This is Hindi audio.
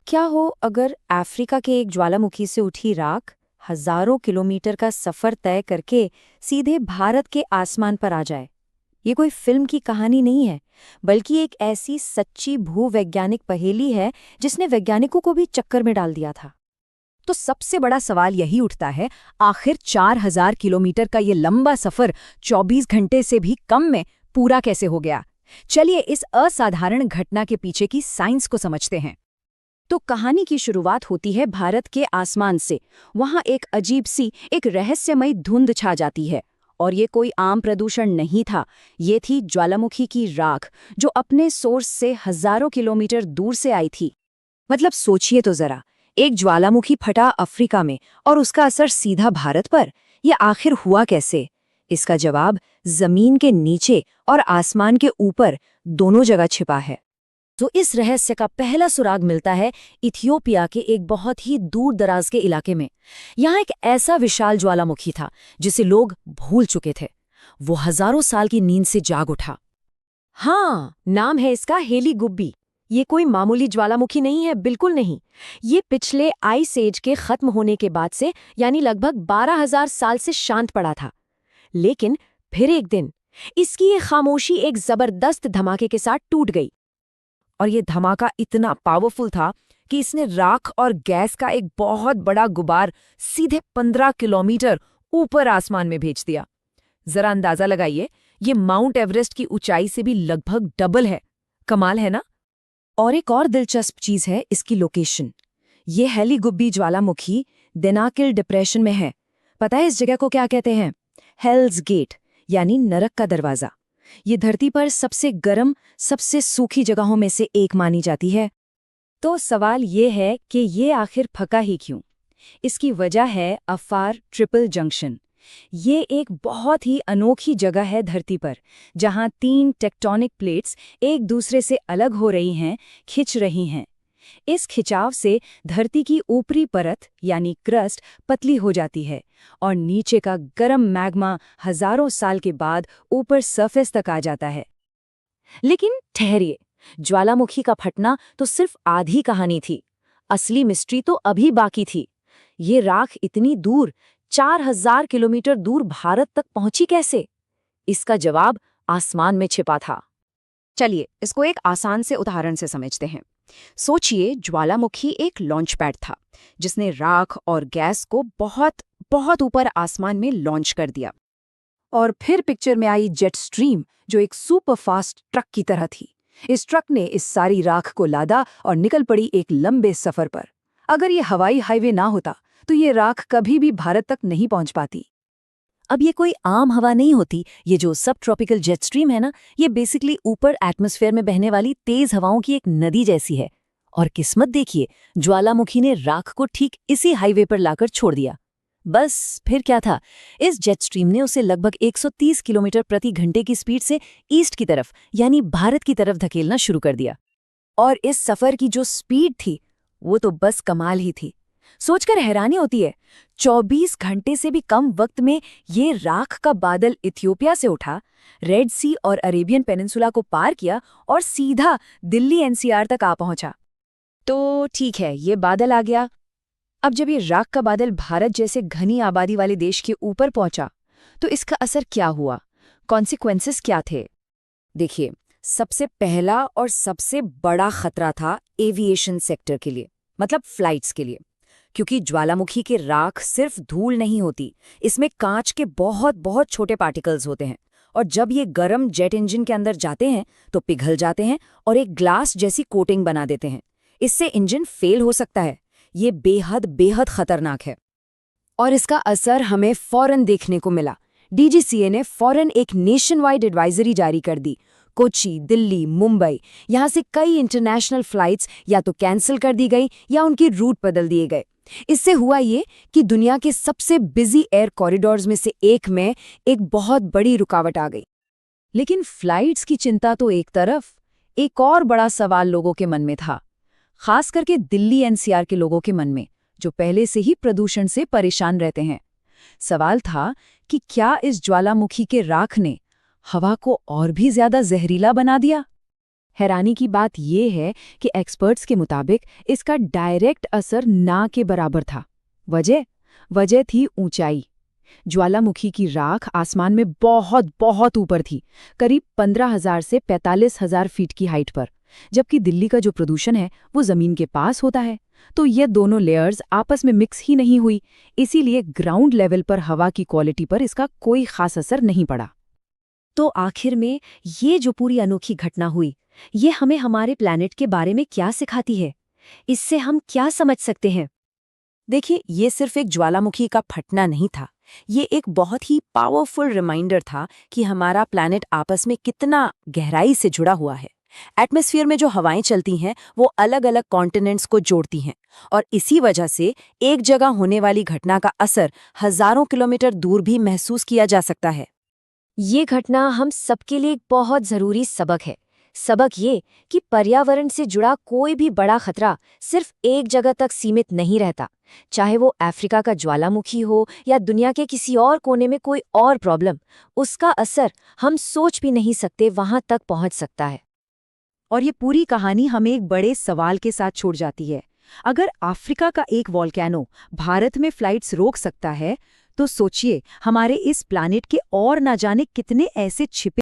क्या हो अगर अफ्रीका के एक ज्वालामुखी से उठी राख हजारों किलोमीटर का सफर तय करके सीधे भारत के आसमान पर आ जाए। ये कोई फिल्म की कहानी नहीं है, बल्कि एक ऐसी सच्ची भूवैज्ञानिक पहेली है जिसने वैज्ञानिकों को भी चक्कर में डाल दिया था। तो सबसे बड़ा सवाल यही उठता है, आखिर 4000 किलोमीटर का ये लंबा सफर 24 घंटे से भी कम में पूरा कैसे हो गया। चलिए इस असाधारण घटना के पीछे की साइंस को समझते हैं। तो कहानी की शुरुआत होती है भारत के आसमान से। वहां एक अजीब सी एक रहस्यमयी धुंध छा जाती है, और ये कोई आम प्रदूषण नहीं था। ये थी ज्वालामुखी की राख, जो अपने सोर्स से हजारों किलोमीटर दूर से आई थी। मतलब सोचिए तो जरा, एक ज्वालामुखी फटा अफ्रीका में और उसका असर सीधा भारत पर। यह आखिर हुआ कैसे? इसका जवाब जमीन के नीचे और आसमान के ऊपर दोनों जगह छिपा है। तो इस रहस्य का पहला सुराग मिलता है इथियोपिया के एक बहुत ही दूर दराज के इलाके में। यहाँ एक ऐसा विशाल ज्वालामुखी था जिसे लोग भूल चुके थे। वो हजारों साल की नींद से जाग उठा। हाँ, नाम है इसका हेली गुब्बी। ये कोई मामूली ज्वालामुखी नहीं है, बिल्कुल नहीं। ये पिछले आइस एज के खत्म होने के बाद से, यानी लगभग 12,000 साल से शांत पड़ा था। लेकिन फिर एक दिन इसकी ये खामोशी एक जबरदस्त धमाके के साथ टूट गई। और ये धमाका इतना पावरफुल था कि इसने राख और गैस का एक बहुत बड़ा गुबार सीधे 15 किलोमीटर ऊपर आसमान में भेज दिया। जरा अंदाजा लगाइए, ये माउंट एवरेस्ट की ऊंचाई से भी लगभग डबल है। कमाल है ना? और एक और दिलचस्प चीज है इसकी लोकेशन। ये हेली गुब्बी ज्वालामुखी देनाकिल डिप्रेशन में है। पता है इस जगह को क्या कहते हैं? हेल्स गेट, यानी नरक का दरवाजा। ये धरती पर सबसे गर्म, सबसे सूखी जगहों में से एक मानी जाती है। तो सवाल ये है कि ये आखिर फका ही क्यों? इसकी वजह है अफार ट्रिपल जंक्शन। ये एक बहुत ही अनोखी जगह है धरती पर, जहां 3 टेक्टोनिक प्लेट्स एक दूसरे से अलग हो रही हैं, खिंच रही हैं। इस खिंचाव से धरती की ऊपरी परत यानी क्रस्ट पतली हो जाती है और नीचे का गर्म मैग्मा हजारों साल के बाद ऊपर सरफेस तक आ जाता है। लेकिन ठहरिए, ज्वालामुखी का फटना तो सिर्फ आधी कहानी थी। असली मिस्ट्री तो अभी बाकी थी। ये राख इतनी दूर, 4000 किलोमीटर दूर भारत तक पहुंची कैसे? इसका जवाब आसमान में छिपा था। चलिए इसको एक आसान से उदाहरण से समझते हैं। सोचिए, ज्वालामुखी एक लॉन्च पैड था जिसने राख और गैस को बहुत बहुत ऊपर आसमान में लॉन्च कर दिया। और फिर पिक्चर में आई जेट स्ट्रीम, जो एक सुपर फास्ट ट्रक की तरह थी। इस ट्रक ने इस सारी राख को लादा और निकल पड़ी एक लंबे सफर पर। अगर ये हवाई हाईवे ना होता तो ये राख कभी भी भारत तक नहीं पहुंच पाती। अब ये कोई आम हवा नहीं होती। ये जो सब ट्रॉपिकल जेट स्ट्रीम है ना, ये बेसिकली ऊपर एटमॉस्फेयर में बहने वाली तेज हवाओं की एक नदी जैसी है। और किस्मत देखिए, ज्वालामुखी ने राख को ठीक इसी हाईवे पर लाकर छोड़ दिया। बस फिर क्या था, इस जेट स्ट्रीम ने उसे लगभग 130 किलोमीटर प्रति घंटे की स्पीड से ईस्ट की तरफ, यानी भारत की तरफ धकेलना शुरू कर दिया। और इस सफर की जो स्पीड थी, वो तो बस कमाल ही थी। सोचकर हैरानी होती है, 24 घंटे से भी कम वक्त में ये राख का बादल इथियोपिया से उठा, रेड सी और अरेबियन पेनिनसुला को पार किया और सीधा दिल्ली एनसीआर तक आ पहुंचा। तो ठीक है, ये बादल आ गया। अब जब ये राख का बादल भारत जैसे घनी आबादी वाले देश के ऊपर पहुंचा, तो इसका असर क्या हुआ? कॉन्सिक्वेंसेस क्या थे? देखिए, सबसे पहला और सबसे बड़ा खतरा था एविएशन सेक्टर के लिए, मतलब फ्लाइट्स के लिए। क्योंकि ज्वालामुखी के राख सिर्फ धूल नहीं होती, इसमें कांच के बहुत बहुत छोटे पार्टिकल्स होते हैं। और जब ये गर्म जेट इंजन के अंदर जाते हैं तो पिघल जाते हैं और एक ग्लास जैसी कोटिंग बना देते हैं। इससे इंजन फेल हो सकता है। ये बेहद बेहद खतरनाक है। और इसका असर हमें फौरन देखने को मिला। डीजीसीए ने फौरन एक नेशन वाइड एडवाइजरी जारी कर दी। कोच्चि, दिल्ली, मुंबई, यहाँ से कई इंटरनेशनल फ्लाइट्स या तो कैंसिल कर दी गई या उनके रूट बदल दिए गए। इससे हुआ ये कि दुनिया के सबसे बिजी एयर कॉरिडोर्स में से एक में एक बहुत बड़ी रुकावट आ गई। लेकिन फ्लाइट्स की चिंता तो एक तरफ, एक और बड़ा सवाल लोगों के मन में था, खास करके दिल्ली एनसीआर के लोगों के मन में, जो पहले से ही प्रदूषण से परेशान रहते हैं। सवाल था कि क्या इस ज्वालामुखी के राख ने हवा को और भी ज्यादा जहरीला बना दिया? हैरानी की बात यह है कि एक्सपर्ट्स के मुताबिक इसका डायरेक्ट असर ना के बराबर था। वजह थी ऊंचाई। ज्वालामुखी की राख आसमान में बहुत बहुत ऊपर थी, करीब 15,000 से 45,000 फीट की हाइट पर, जबकि दिल्ली का जो प्रदूषण है वो जमीन के पास होता है। तो ये दोनों लेयर्स आपस में मिक्स ही नहीं हुई, इसीलिए ग्राउंड लेवल पर हवा की क्वालिटी पर इसका कोई खास असर नहीं पड़ा। तो आखिर में ये जो पूरी अनोखी घटना हुई, ये हमें हमारे प्लैनेट के बारे में क्या सिखाती है? इससे हम क्या समझ सकते हैं? देखिए, ये सिर्फ एक ज्वालामुखी का फटना नहीं था, ये एक बहुत ही पावरफुल रिमाइंडर था कि हमारा प्लैनेट आपस में कितना गहराई से जुड़ा हुआ है। एटमॉस्फेयर में जो हवाएं चलती हैं वो अलग अलग कॉन्टिनेंट्स को जोड़ती हैं, और इसी वजह से एक जगह होने वाली घटना का असर हजारों किलोमीटर दूर भी महसूस किया जा सकता है। ये घटना हम सबके लिए एक बहुत ज़रूरी सबक है। सबक ये कि पर्यावरण से जुड़ा कोई भी बड़ा खतरा सिर्फ एक जगह तक सीमित नहीं रहता। चाहे वो अफ्रीका का ज्वालामुखी हो या दुनिया के किसी और कोने में कोई और प्रॉब्लम, उसका असर हम सोच भी नहीं सकते वहां तक पहुंच सकता है। और ये पूरी कहानी हमें एक बड़े सवाल के साथ छोड़ जाती है। अगर अफ्रीका का एक वॉल्केनो भारत में फ्लाइट्स रोक सकता है, तो सोचिए हमारे इस प्लैनेट के और ना जाने कितने ऐसे छिपे